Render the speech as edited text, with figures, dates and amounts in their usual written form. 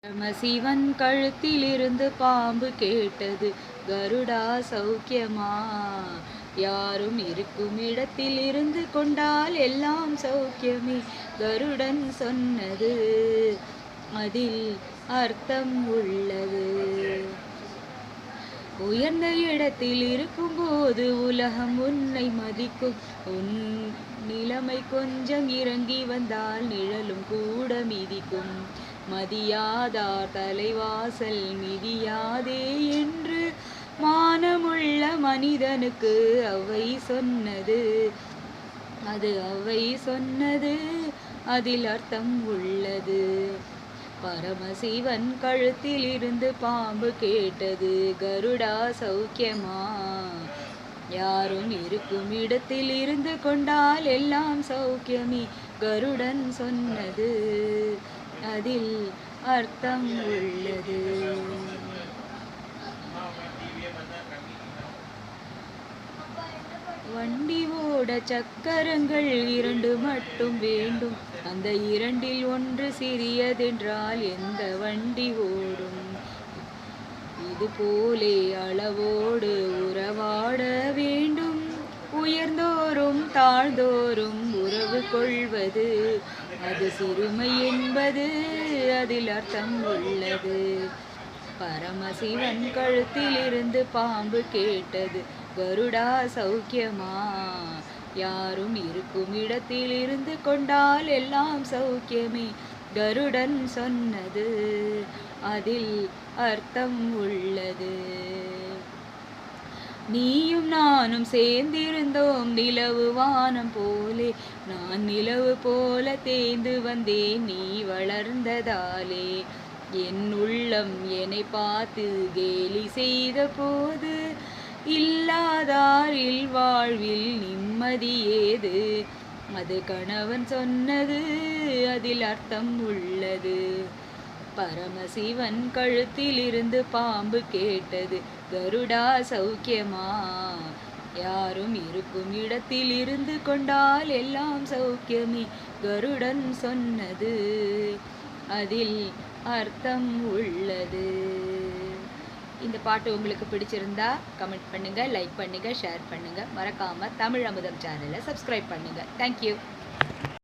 பரமசிவன் கழுத்திலிருந்து பாம்பு கேட்டது, கருடா சௌக்கியமா? யாரும் இருக்கும் இடத்தில் இருந்து கொண்டால் எல்லாம் சௌக்கியமே. கருடன் சொன்னது, அதில் அர்த்தம் உள்ளது. உயர்ந்த இடத்தில் இருக்கும்போது உலகம் உன்னை மதிக்கும். உன் நிலைமை கொஞ்சம் இறங்கி வந்தால் நிழலும் கூட மிதிக்கும். மதியாதார் தலைவாசல் மிதியாதே என்று மானமுள்ள மனிதனுக்கு அவை சொன்னது. அவை சொன்னது, அதில் அர்த்தம் உள்ளது. பரமசிவன் கழுத்தில் இருந்து பாம்பு கேட்டது, கருடா சௌக்கியமா? யாரும் இருக்கும் இடத்தில் இருந்து கொண்டால் எல்லாம் சௌக்கியமே. கருடன் சொன்னது, அதில் அர்த்தம் உள்ளது. வண்டி ஓட சக்கரங்கள் 2 மட்டும் வேண்டும். அந்த 2இல் ஒன்று சிறியதென்றால் எந்த வண்டி ஓடும்? இது போலே அளவோடு உறவாட வேண்டும். உயர்ந்தோறும் தாழ்ந்தோறும் உறவு கொள்வது, அது சிறுமை என்பது, அதில் அர்த்தம் உள்ளது. பரமசிவன் கழுத்தில் இருந்து பாம்பு கேட்டது, கருடா சௌக்கியமா? யாரும் இருக்கும் இடத்தில் இருந்து கொண்டால் எல்லாம் சௌக்கியமே. கருடன் சொன்னது, அதில் அர்த்தம் உள்ளது. நீயும் நானும் சேர்ந்திருந்தோம் நிலவு வானம் போலே. நான் நிலவு போல தேய்ந்து வந்தேன் நீ வளர்ந்ததாலே. என் உள்ளம் என்னை பார்த்து கேலி செய்த போது, இல்லாதாரில் வாழ்வில் நிம்மதி ஏது? அது கணவன் சொன்னது, அதில் அர்த்தம் உள்ளது. பரமசிவன் கழுத்தில் இருந்து பாம்பு கேட்டது, கருடா சௌக்கியமா? யாரும் இருக்கும் இடத்தில் இருந்து கொண்டால் எல்லாம் சௌக்கியமே. கருடன் சொன்னது, அதில் அர்த்தம் உள்ளது. இந்த பாட்டு உங்களுக்கு பிடிச்சிருந்தா கமெண்ட் பண்ணுங்க, லைக் பண்ணுங்க, ஷேர் பண்ணுங்க. மறக்காம தமிழ் அமுதம் சேனலை சப்ஸ்கிரைப் பண்ணுங்க. தேங்க்யூ.